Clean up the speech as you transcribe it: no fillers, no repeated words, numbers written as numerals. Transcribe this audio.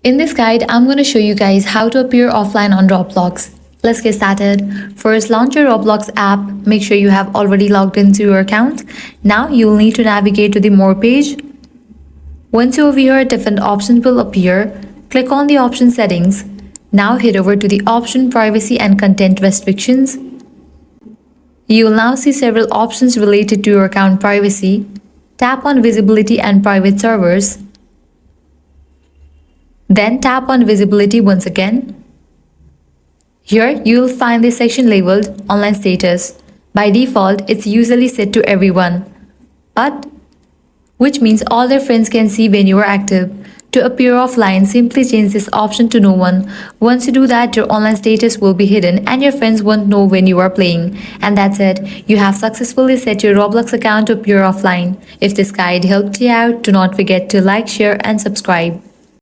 In this guide, I'm going to show you guys how to appear offline on Roblox. Let's get started. First, launch your Roblox app. Make sure you have already logged into your account. Now you'll need to navigate to the More page. Once you're over here, different options will appear. Click on the option settings. Now head over to the option privacy and content restrictions. You will now see several options related to your account privacy. Tap on visibility and private servers. Then tap on visibility once again. Here you will find this section labeled online status. By default, it's usually set to everyone, which means all their friends can see when you are active. To appear offline, simply change this option to no one. Once you do that, your online status will be hidden and your friends won't know when you are playing. And that's it. You have successfully set your Roblox account to appear offline. If this guide helped you out, do not forget to like, share, and subscribe.